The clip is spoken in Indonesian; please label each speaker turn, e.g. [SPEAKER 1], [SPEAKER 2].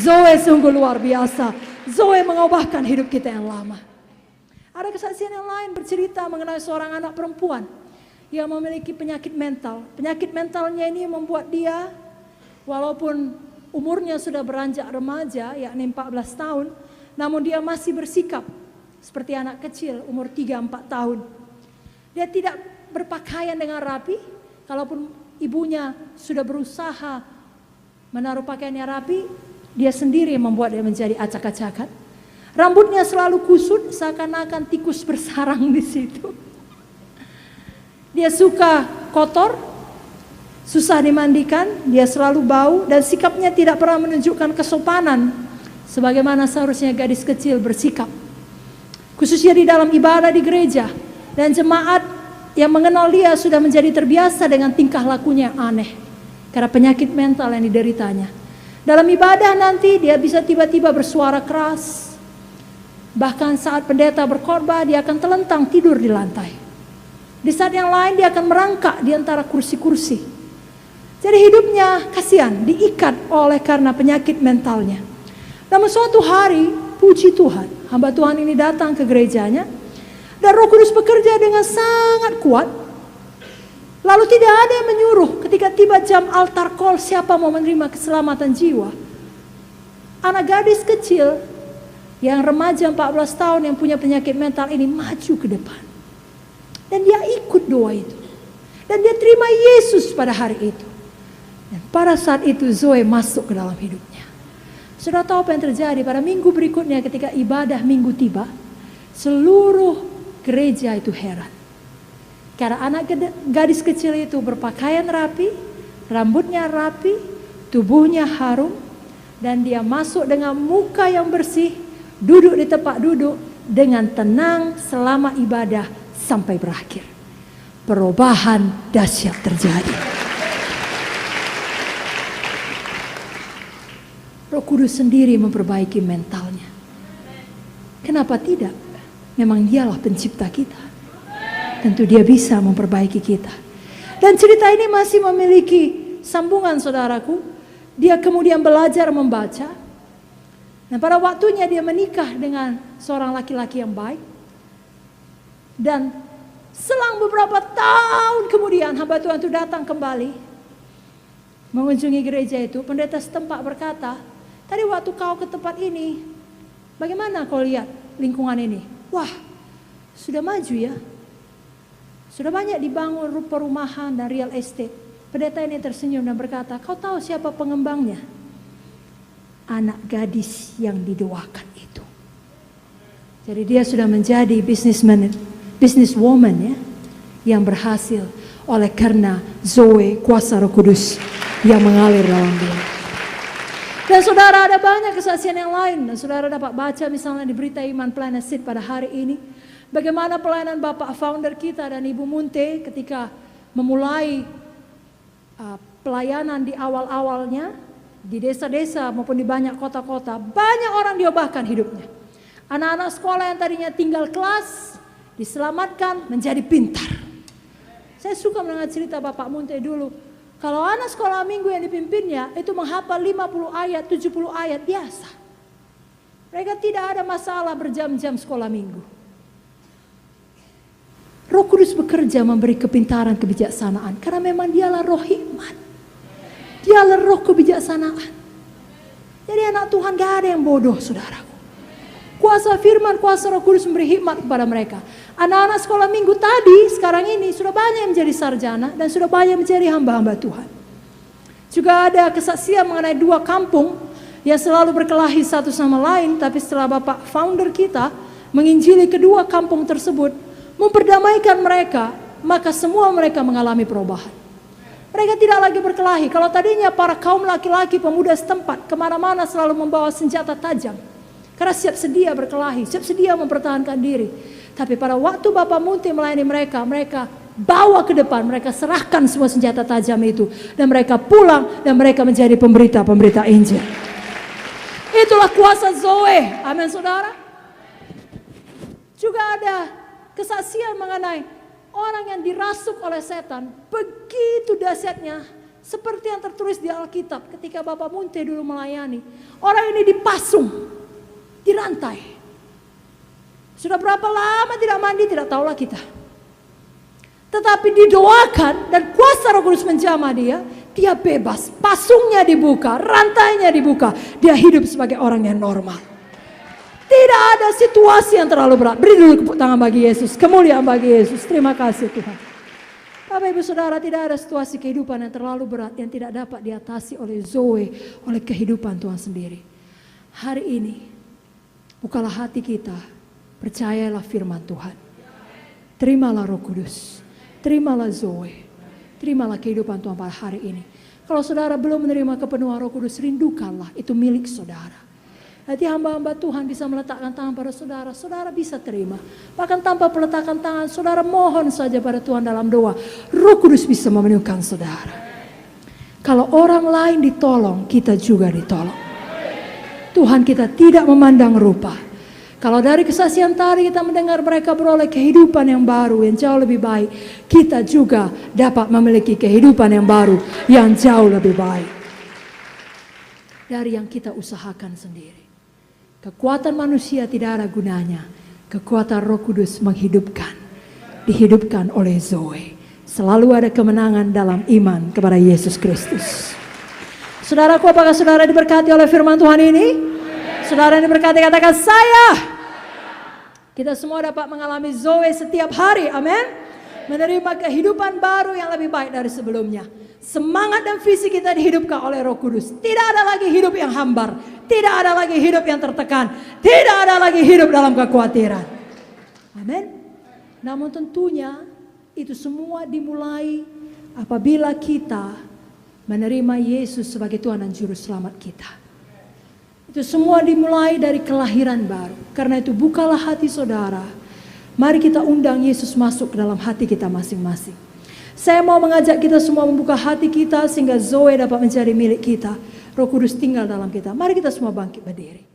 [SPEAKER 1] Zoe sungguh luar biasa. Zoe mengubahkan hidup kita yang lama. Ada kesaksian yang lain bercerita mengenai seorang anak perempuan yang memiliki penyakit mental. Penyakit mentalnya ini membuat dia, walaupun umurnya sudah beranjak remaja, yakni 14 tahun, namun dia masih bersikap seperti anak kecil umur 3-4 tahun. Dia tidak berpakaian dengan rapi, kalaupun ibunya sudah berusaha menaruh pakaiannya rapi, dia sendiri membuat dia menjadi acak-acakan. Rambutnya selalu kusut, seakan-akan tikus bersarang di situ. Dia suka kotor, susah dimandikan, dia selalu bau, dan sikapnya tidak pernah menunjukkan kesopanan sebagaimana seharusnya gadis kecil bersikap. Khususnya di dalam ibadah di gereja, dan jemaat yang mengenal dia sudah menjadi terbiasa dengan tingkah lakunya yang aneh karena penyakit mental yang dideritanya. Dalam ibadah nanti dia bisa tiba-tiba bersuara keras. Bahkan saat pendeta berkhotbah dia akan telentang tidur di lantai. Di saat yang lain dia akan merangkak di antara kursi-kursi. Jadi hidupnya kasihan, diikat oleh karena penyakit mentalnya. Namun suatu hari, puji Tuhan, hamba Tuhan ini datang ke gerejanya dan Roh Kudus bekerja dengan sangat kuat. Lalu tidak ada yang menyuruh ketika tiba jam altar call siapa mau menerima keselamatan jiwa. Anak gadis kecil yang remaja 14 tahun yang punya penyakit mental ini maju ke depan. Dan dia ikut doa itu. Dan dia terima Yesus pada hari itu. Dan pada saat itu Zoe masuk ke dalam hidupnya. Sudah tahu apa yang terjadi pada minggu berikutnya ketika ibadah minggu tiba. Seluruh gereja itu heran. Karena anak gadis kecil itu berpakaian rapi, rambutnya rapi, tubuhnya harum. Dan dia masuk dengan muka yang bersih, duduk di tempat duduk dengan tenang selama ibadah sampai berakhir. Perubahan dahsyat terjadi. Roh Kudus sendiri memperbaiki mentalnya. Kenapa tidak? Memang dialah pencipta kita. Tentu dia bisa memperbaiki kita. Dan cerita ini masih memiliki sambungan, saudaraku. Dia kemudian belajar membaca. Dan pada waktunya dia menikah dengan seorang laki-laki yang baik. Dan selang beberapa tahun kemudian hamba Tuhan itu datang kembali mengunjungi gereja itu. Pendeta setempat berkata, tadi waktu kau ke tempat ini, bagaimana kau lihat lingkungan ini? Wah, sudah maju ya. Sudah banyak dibangun perumahan dan real estate. Pendeta ini tersenyum dan berkata, kau tahu siapa pengembangnya? Anak gadis yang didoakan itu. Jadi dia sudah menjadi businesswoman ya, yang berhasil oleh karena Zoe, kuasa Roh Kudus yang mengalir dalam dia. Dan saudara, ada banyak kesaksian yang lain. Dan saudara dapat baca misalnya di berita Iman Planet Seed pada hari ini. Bagaimana pelayanan Bapak founder kita dan Ibu Munte ketika memulai pelayanan di awal-awalnya. Di desa-desa maupun di banyak kota-kota. Banyak orang diubahkan hidupnya. Anak-anak sekolah yang tadinya tinggal kelas diselamatkan menjadi pintar. Saya suka mendengar cerita Bapak Munte dulu. Kalau anak sekolah minggu yang dipimpinnya itu menghafal 50 ayat, 70 ayat biasa. Mereka tidak ada masalah berjam-jam sekolah minggu. Roh Kudus bekerja memberi kepintaran, kebijaksanaan. Karena memang dialah roh hikmat. Dialah roh kebijaksanaan. Jadi anak Tuhan gak ada yang bodoh, saudaraku. Kuasa firman, kuasa Roh Kudus memberi hikmat kepada mereka. Anak-anak sekolah minggu tadi, sekarang ini sudah banyak yang menjadi sarjana dan sudah banyak menjadi hamba-hamba Tuhan. Juga ada kesaksian mengenai 2 kampung yang selalu berkelahi satu sama lain, tapi setelah Bapak founder kita menginjili kedua kampung tersebut, memperdamaikan mereka, maka semua mereka mengalami perubahan. Mereka tidak lagi berkelahi. Kalau tadinya para kaum laki-laki pemuda setempat kemana-mana selalu membawa senjata tajam. Karena siap sedia berkelahi, siap sedia mempertahankan diri. Tapi pada waktu Bapak Munte melayani mereka, mereka bawa ke depan, mereka serahkan semua senjata tajam itu. Dan mereka pulang dan mereka menjadi pemberita-pemberita Injil. Itulah kuasa Zoe. Amin saudara. Juga ada kesaksian mengenai orang yang dirasuk oleh setan. Begitu dahsyatnya Seperti yang tertulis di Alkitab ketika Bapak Munte dulu melayani. Orang ini dipasung, dirantai. Sudah berapa lama tidak mandi, tidak tahulah kita. Tetapi didoakan dan kuasa Roh Kudus menjamah dia bebas. Pasungnya dibuka, rantainya dibuka. Dia hidup sebagai orang yang normal. Tidak ada situasi yang terlalu berat. Beri dulu tepuk tangan bagi Yesus. Kemuliaan bagi Yesus. Terima kasih Tuhan. Bapak Ibu Saudara, tidak ada situasi kehidupan yang terlalu berat yang tidak dapat diatasi oleh Zoe, oleh kehidupan Tuhan sendiri. Hari ini, bukalah hati kita, percayalah firman Tuhan. Terimalah Roh Kudus, terimalah Zoe, terimalah kehidupan Tuhan pada hari ini. Kalau saudara belum menerima kepenuhan Roh Kudus, rindukanlah, itu milik saudara. Nanti hamba-hamba Tuhan bisa meletakkan tangan pada saudara, saudara bisa terima. Bahkan tanpa peletakan tangan, saudara mohon saja pada Tuhan dalam doa. Roh Kudus bisa memenuhkan saudara. Kalau orang lain ditolong, kita juga ditolong. Tuhan kita tidak memandang rupa. Kalau dari kesaksian tadi kita mendengar mereka beroleh kehidupan yang baru, yang jauh lebih baik. Kita juga dapat memiliki kehidupan yang baru, yang jauh lebih baik. Dari yang kita usahakan sendiri. Kekuatan manusia tidak ada gunanya. Kekuatan Roh Kudus menghidupkan. Dihidupkan oleh Zoe. Selalu ada kemenangan dalam iman kepada Yesus Kristus. Saudaraku, apakah saudara diberkati oleh firman Tuhan ini? Saudara yang diberkati katakan saya. Kita semua dapat mengalami Zoe setiap hari. Amin. Menerima kehidupan baru yang lebih baik dari sebelumnya. Semangat dan visi kita dihidupkan oleh Roh Kudus. Tidak ada lagi hidup yang hambar. Tidak ada lagi hidup yang tertekan. Tidak ada lagi hidup dalam kekhawatiran. Amin. Namun tentunya itu semua dimulai apabila kita menerima Yesus sebagai Tuhan dan Juru Selamat kita. Itu semua dimulai dari kelahiran baru. Karena itu bukalah hati saudara. Mari kita undang Yesus masuk ke dalam hati kita masing-masing. Saya mau mengajak kita semua membuka hati kita sehingga Zoe dapat menjadi milik kita. Roh Kudus tinggal dalam kita. Mari kita semua bangkit berdiri.